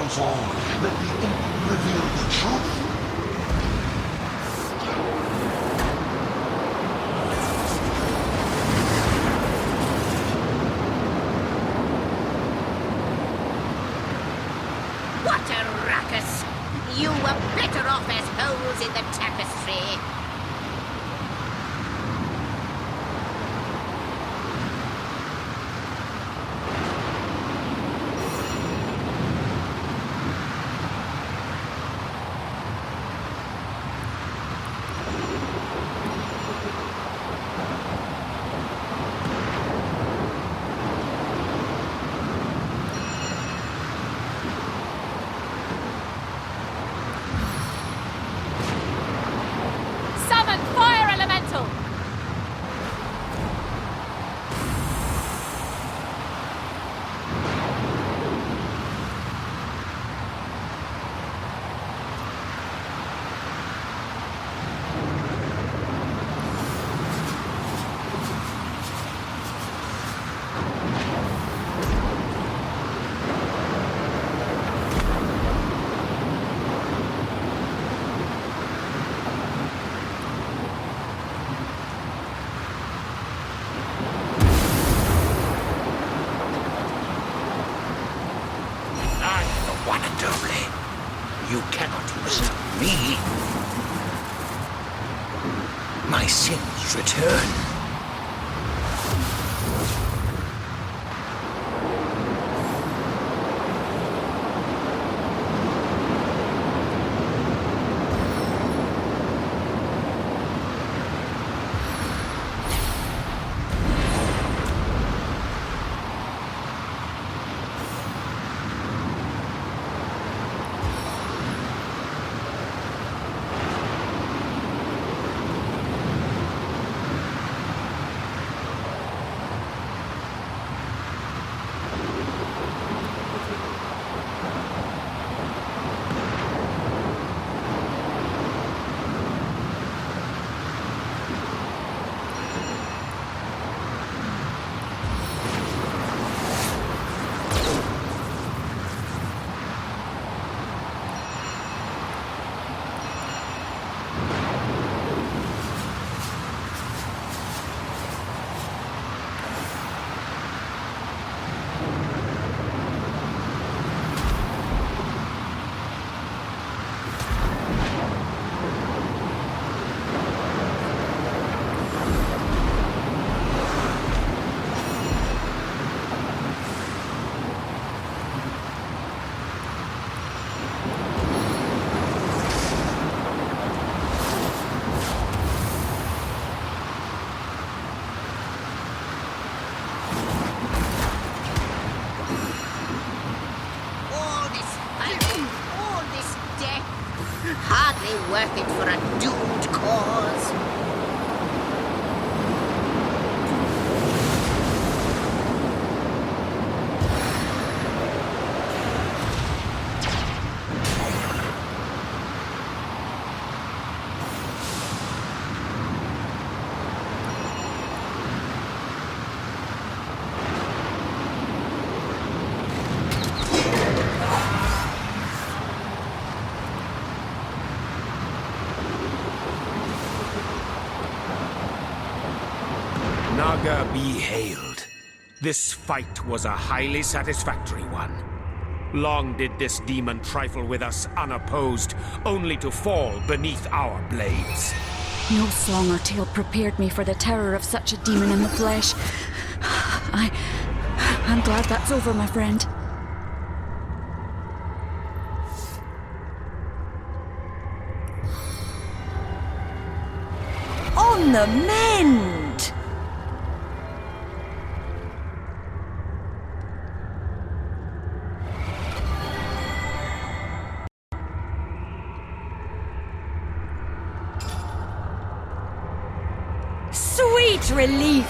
shadows all. Let the ink reveal the truth. What a ruckus! You were better off as holes in the tapestry. You cannot usurp me. My sins return. Hardly worth it for a doomed cause. Naga be hailed. This fight was a highly satisfactory one. Long did this demon trifle with us unopposed, only to fall beneath our blades. No song or tale prepared me for the terror of such a demon in the flesh. I'm glad that's over, my friend. On the mend! Sweet relief!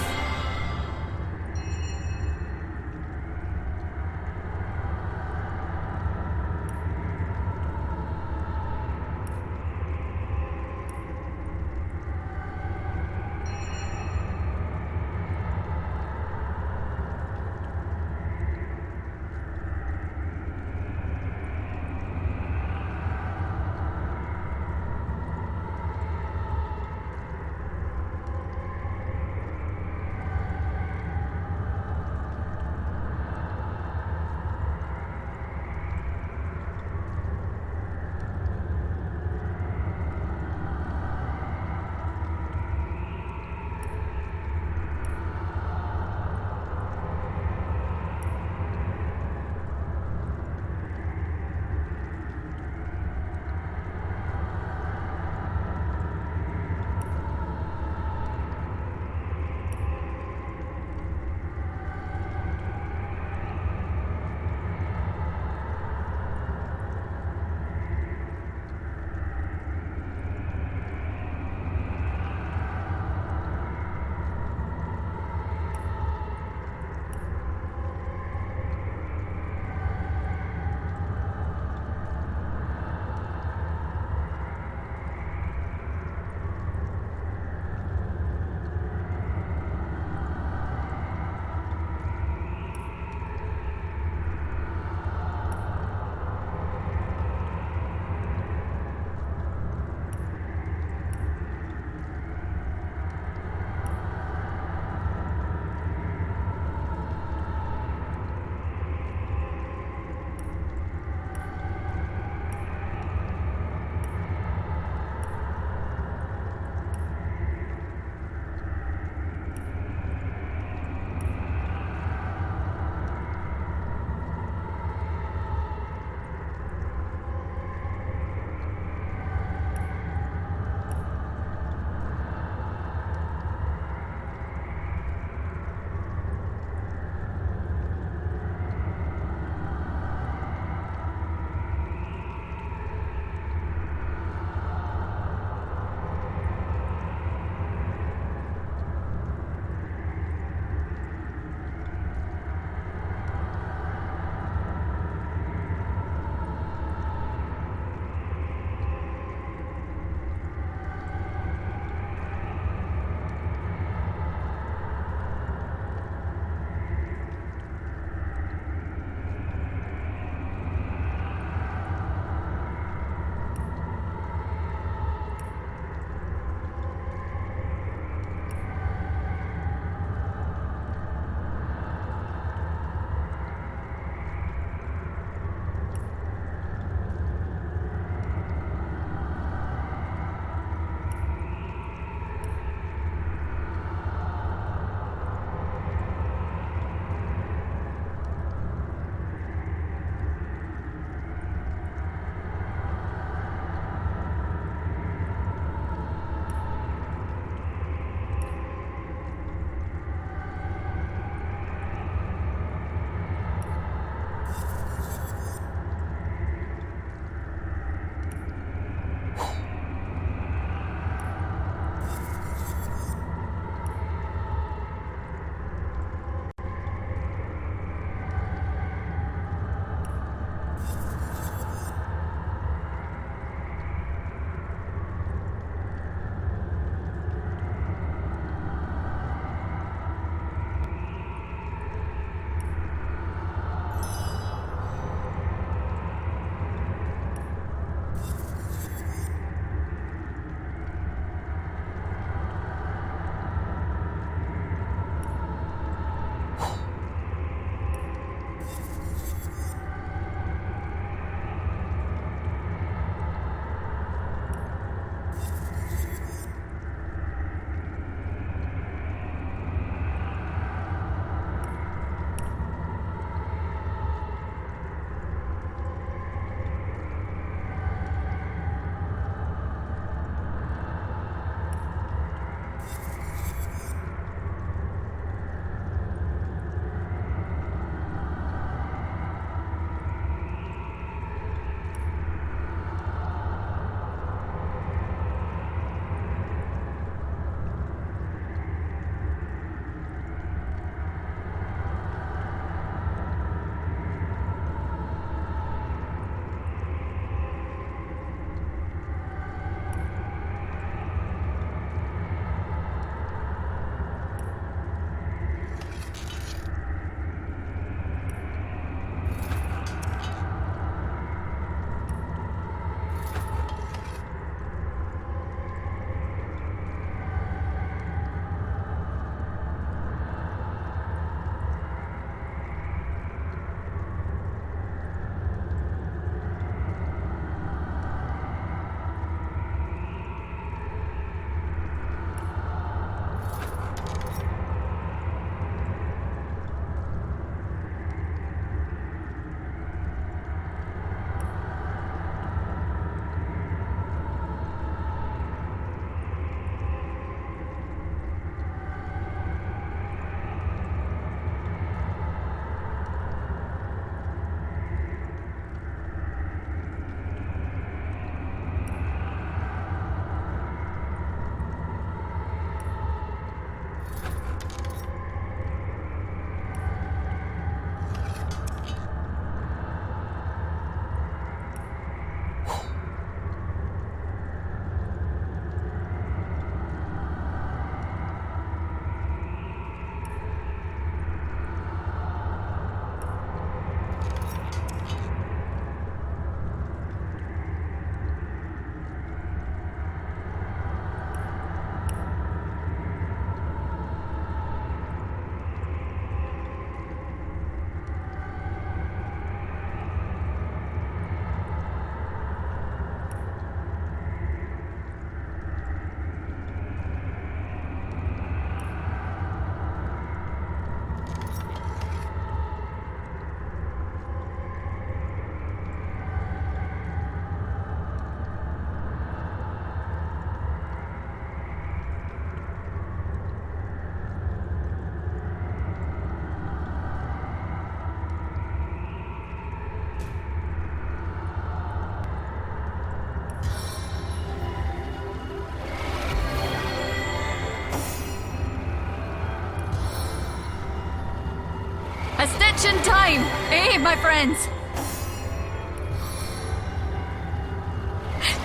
A stitch in time, eh, my friends?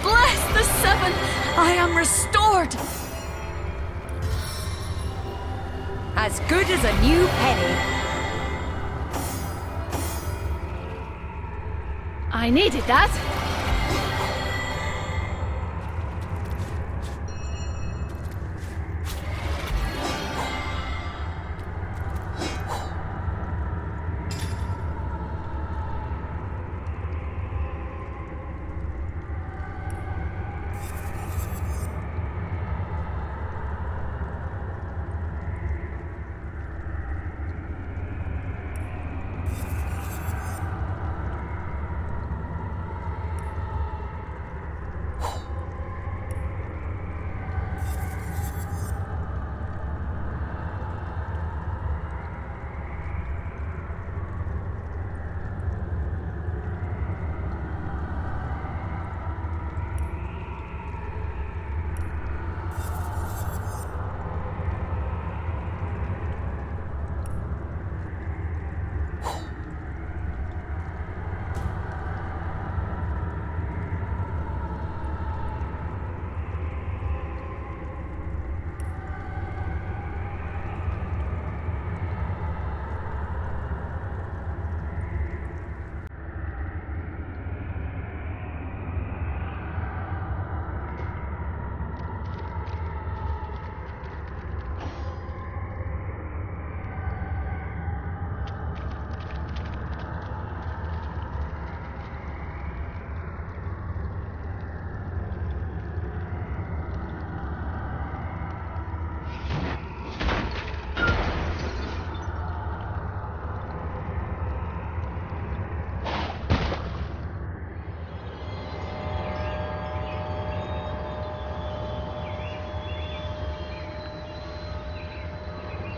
Bless the seven! I am restored! As good as a new penny. I needed that.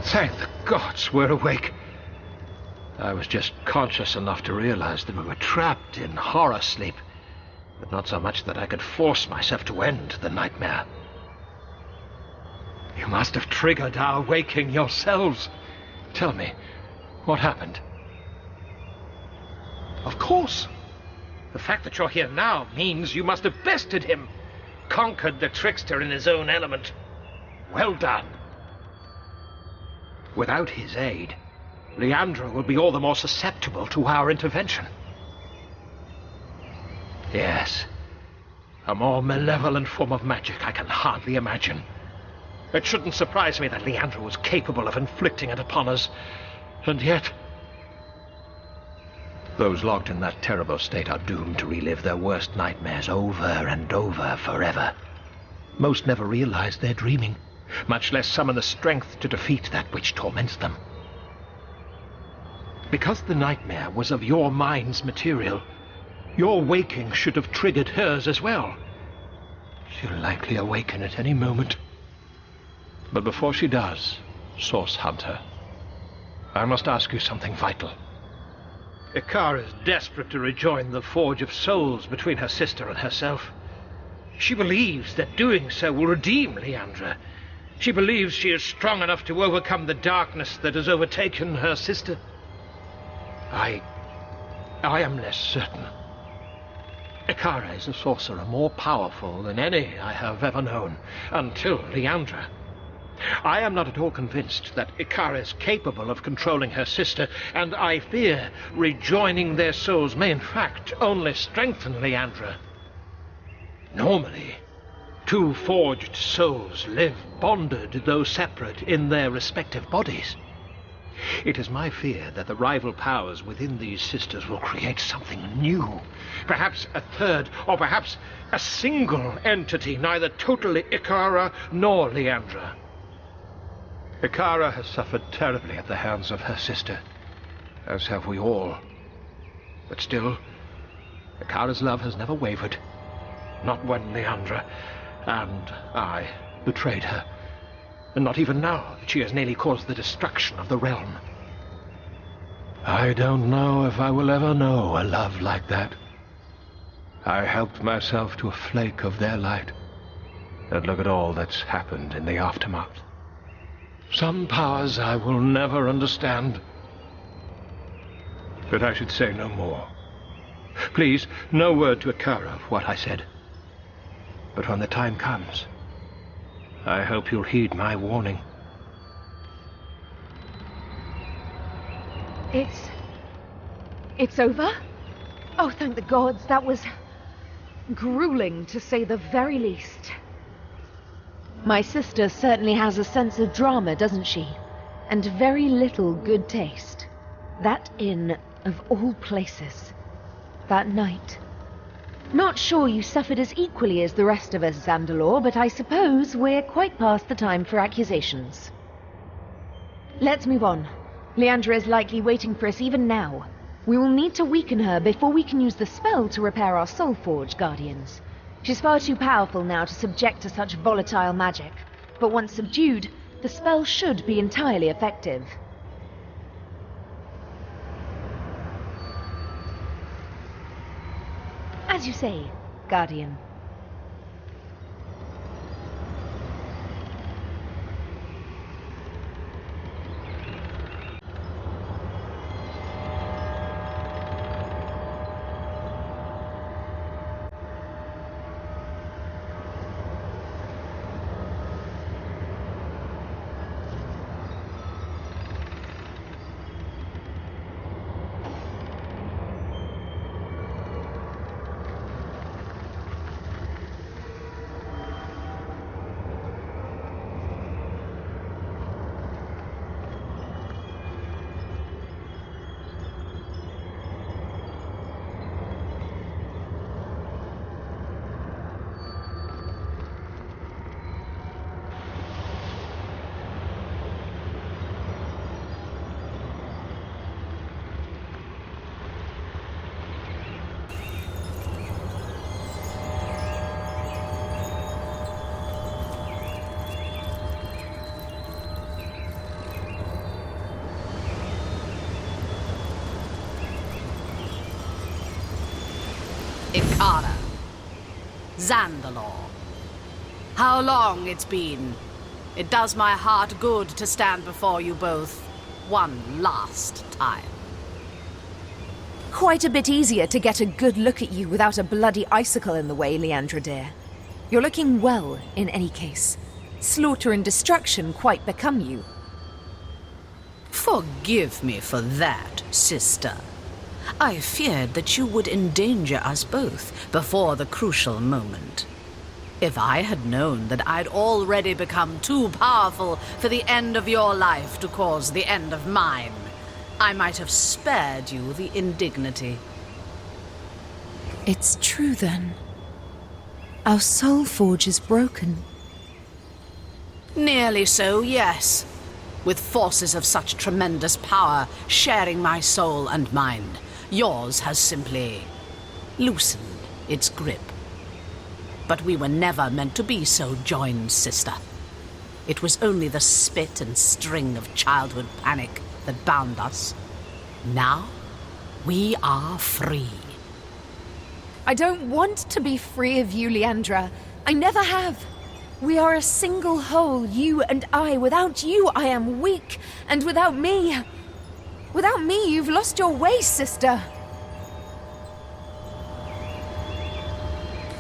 Thank the gods we're awake. I was just conscious enough to realize that we were trapped in horror sleep, but not so much that I could force myself to end the nightmare. You must have triggered our waking yourselves. Tell me, what happened? Of course. The fact that you're here now means you must have bested him, conquered the trickster in his own element. Well done. Without his aid, Leandra will be all the more susceptible to our intervention. Yes, a more malevolent form of magic I can hardly imagine. It shouldn't surprise me that Leandra was capable of inflicting it upon us, and yet those locked in that terrible state are doomed to relive their worst nightmares over and over forever. Most never realize they're dreaming, much less summon the strength to defeat that which torments them. Because the nightmare was of your mind's material, your waking should have triggered hers as well. She'll likely awaken at any moment. But before she does, Source Hunter, I must ask you something vital. Ikara is desperate to rejoin the Forge of Souls between her sister and herself. She believes that doing so will redeem Leandra. She believes she is strong enough to overcome the darkness that has overtaken her sister. I am less certain. Ikara is a sorcerer more powerful than any I have ever known, until Leandra. I am not at all convinced that Ikara is capable of controlling her sister, and I fear rejoining their souls may in fact only strengthen Leandra. Normally, two forged souls live bonded, though separate, in their respective bodies. It is my fear that the rival powers within these sisters will create something new. Perhaps a third, or perhaps a single entity, neither totally Ikara nor Leandra. Ikara has suffered terribly at the hands of her sister, as have we all. But still, Ikara's love has never wavered. Not when Leandra and I betrayed her. And not even now that she has nearly caused the destruction of the realm. I don't know if I will ever know a love like that. I helped myself to a flake of their light. And look at all that's happened in the aftermath. Some powers I will never understand. But I should say no more. Please, no word to Akara of what I said. But when the time comes, I hope you'll heed my warning. It's over? Oh, thank the gods, that was grueling, to say the very least. My sister certainly has a sense of drama, doesn't she? And very little good taste. That inn, of all places. That night. Not sure you suffered as equally as the rest of us, Zandalor, but I suppose we're quite past the time for accusations. Let's move on. Leandra is likely waiting for us even now. We will need to weaken her before we can use the spell to repair our Soulforge Guardians. She's far too powerful now to subject to such volatile magic, but once subdued, the spell should be entirely effective. As you say, Guardian. Ikara. Zandalor. How long it's been. It does my heart good to stand before you both one last time. Quite a bit easier to get a good look at you without a bloody icicle in the way, Leandra dear. You're looking well, in any case. Slaughter and destruction quite become you. Forgive me for that, sister. I feared that you would endanger us both before the crucial moment. If I had known that I'd already become too powerful for the end of your life to cause the end of mine, I might have spared you the indignity. It's true, then. Our soul forge is broken. Nearly so, yes. With forces of such tremendous power sharing my soul and mind, yours has simply loosened its grip. But we were never meant to be so joined, sister. It was only the spit and string of childhood panic that bound us. Now, we are free. I don't want to be free of you, Leandra. I never have. We are a single whole, you and I. Without you, I am weak. And without me, you've lost your way, sister.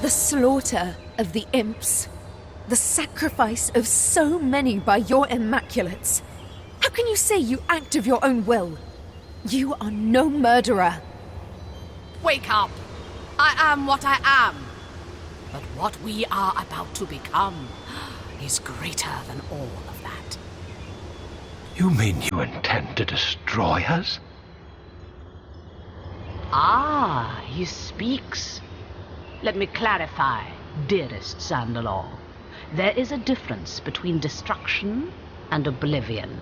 The slaughter of the imps. The sacrifice of so many by your immaculates. How can you say you act of your own will? You are no murderer. Wake up! I am what I am. But what we are about to become is greater than all of that. You mean you intend to destroy us? Ah, he speaks. Let me clarify, dearest Zandalor. There is a difference between destruction and oblivion.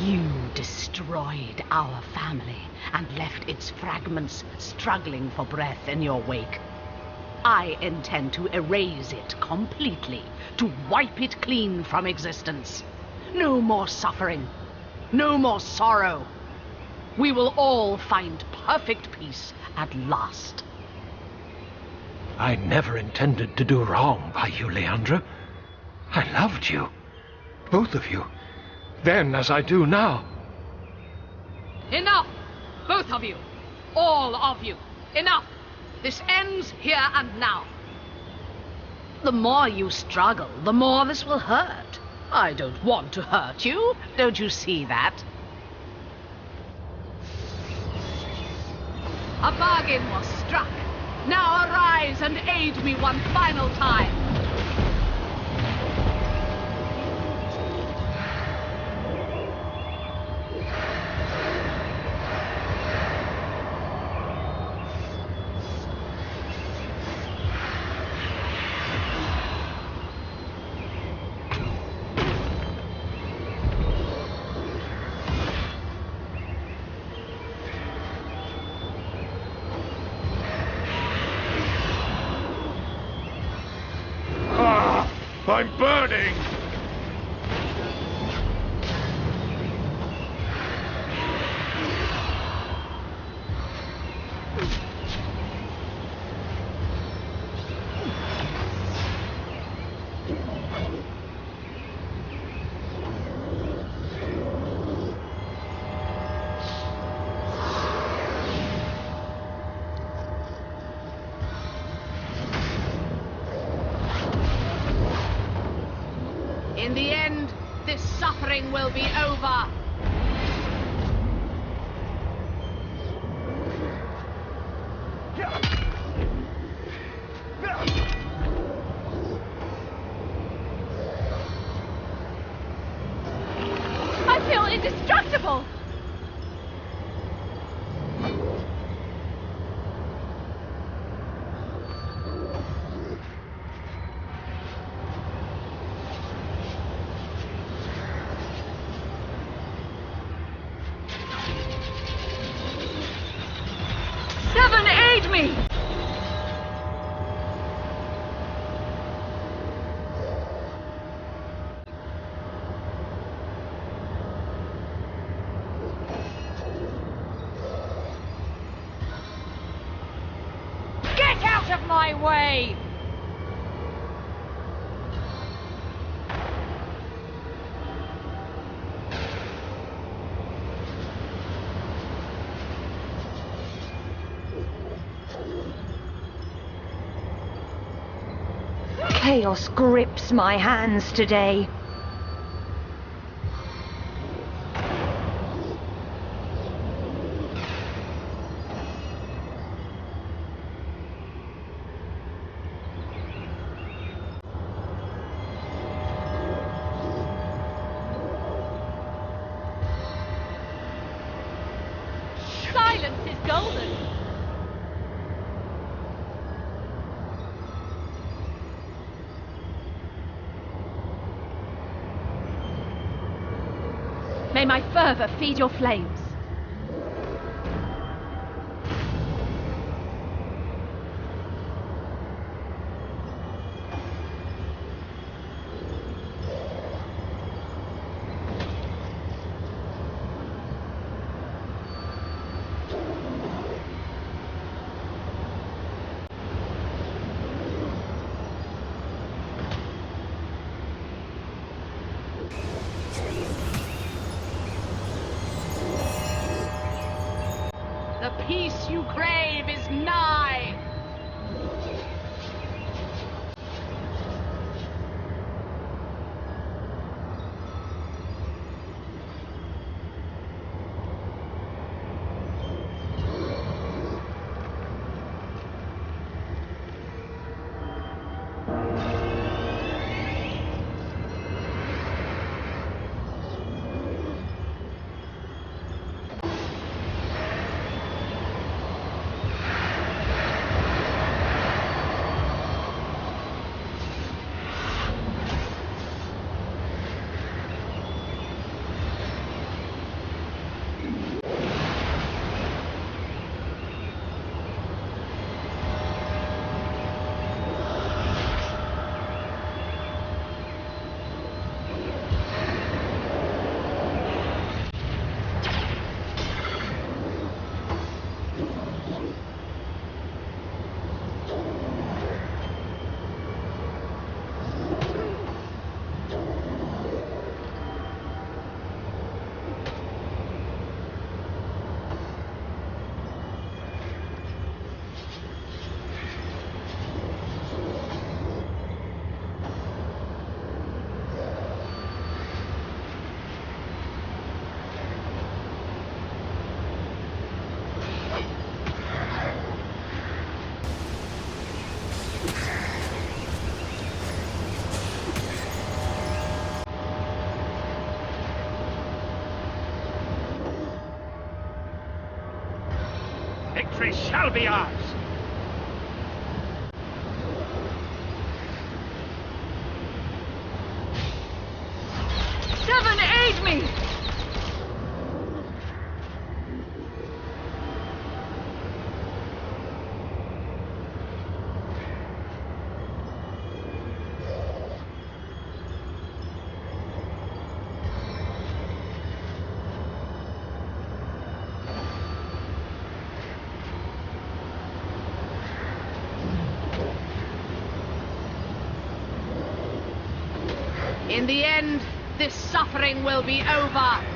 You destroyed our family and left its fragments struggling for breath in your wake. I intend to erase it completely, to wipe it clean from existence. No more suffering, no more sorrow. We will all find perfect peace at last. I never intended to do wrong by you, Leandra. I loved you. Both of you. Then as I do now. Enough! Both of you! All of you! Enough! This ends here and now. The more you struggle, the more this will hurt. I don't want to hurt you. Don't you see that? A bargain was struck. Now arise and aid me one final time. I'm burning! In the end, this suffering will be over. I feel indestructible! Seven, aid me! Get out of my way! Chaos grips my hands today. Silence is golden. May my fervor feed your flames. The peace you crave is nigh! victory shall be ours. Seven, aid me! In the end, this suffering will be over.